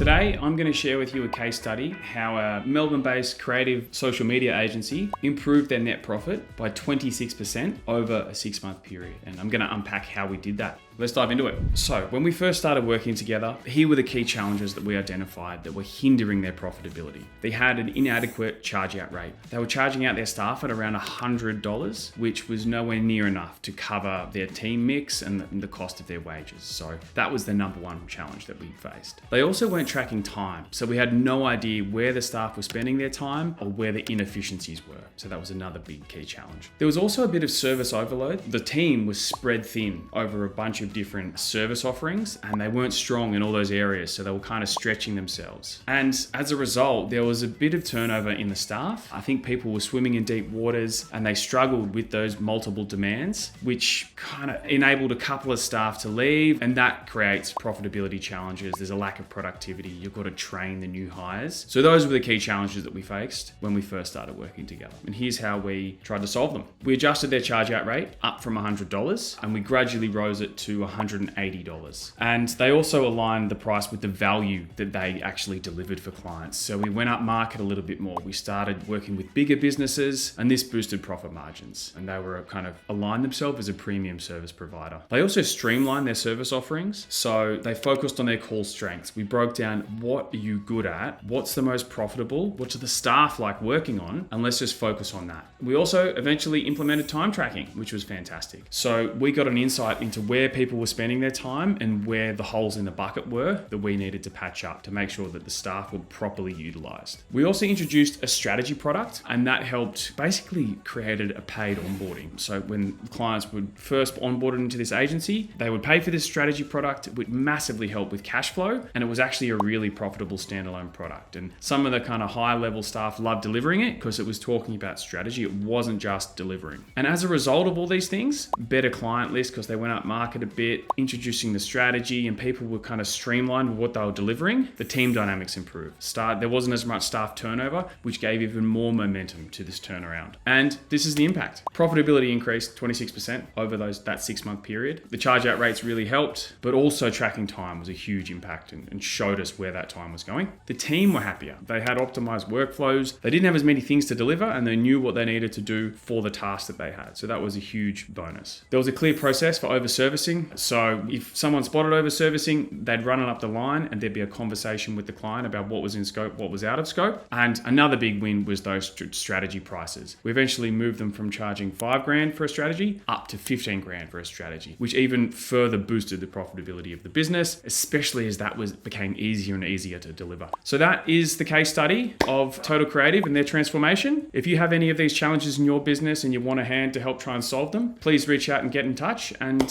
Today, I'm going to share with you a case study how a Melbourne-based creative social media agency improved their net profit by 26% over a 6-month period. And I'm going to unpack how we did that. Let's dive into it. So when we first started working together, here were the key challenges that we identified that were hindering their profitability. They had an inadequate charge out rate. They were charging out their staff at around $100, which was nowhere near enough to cover their team mix and the cost of their wages. So that was the number one challenge that we faced. They also weren't tracking time. So we had no idea where the staff were spending their time or where the inefficiencies were. So that was another big key challenge. There was also a bit of service overload. The team was spread thin over a bunch of different service offerings and they weren't strong in all those areas. So they were kind of stretching themselves. And as a result, there was a bit of turnover in the staff. I think people were swimming in deep waters and they struggled with those multiple demands, which kind of enabled a couple of staff to leave, and that creates profitability challenges. There's a lack of productivity. You've got to train the new hires. So those were the key challenges that we faced when we first started working together. And here's how we tried to solve them. We adjusted their charge out rate up from $100 and we gradually rose it to $180. And they also aligned the price with the value that they actually delivered for clients. So we went up market a little bit more. We started working with bigger businesses and this boosted profit margins. And they were kind of aligned themselves as a premium service provider. They also streamlined their service offerings. So they focused on their core strengths. We broke down what are you good at? What's the most profitable? What do the staff like working on? And let's just focus on that. We also eventually implemented time tracking, which was fantastic. So we got an insight into where people were spending their time and where the holes in the bucket were that we needed to patch up to make sure that the staff were properly utilized. We also introduced a strategy product and that helped basically created a paid onboarding. So when clients would first onboard into this agency, they would pay for this strategy product. It would massively help with cash flow and it was actually a really profitable standalone product. And some of the kind of high level staff loved delivering it because it was talking about strategy. It wasn't just delivering. And as a result of all these things, better client list because they went up market a bit, introducing the strategy and people were kind of streamlined with what they were delivering, the team dynamics improved. There wasn't as much staff turnover, which gave even more momentum to this turnaround. And this is the impact. Profitability increased 26% over that 6-month period. The charge out rates really helped, but also tracking time was a huge impact and showed us where that time was going. The team were happier. They had optimized workflows. They didn't have as many things to deliver and they knew what they needed to do for the task that they had. So that was a huge bonus. There was a clear process for over servicing. So if someone spotted over servicing, they'd run it up the line and there'd be a conversation with the client about what was in scope, what was out of scope. And another big win was those strategy prices. We eventually moved them from charging $5,000 for a strategy up to $15,000 for a strategy, which even further boosted the profitability of the business, especially as that became easier and easier to deliver. So that is the case study of Total Creative and their transformation. If you have any of these challenges in your business and you want a hand to help try and solve them, please reach out and get in touch. And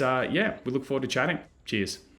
we look forward to chatting. Cheers.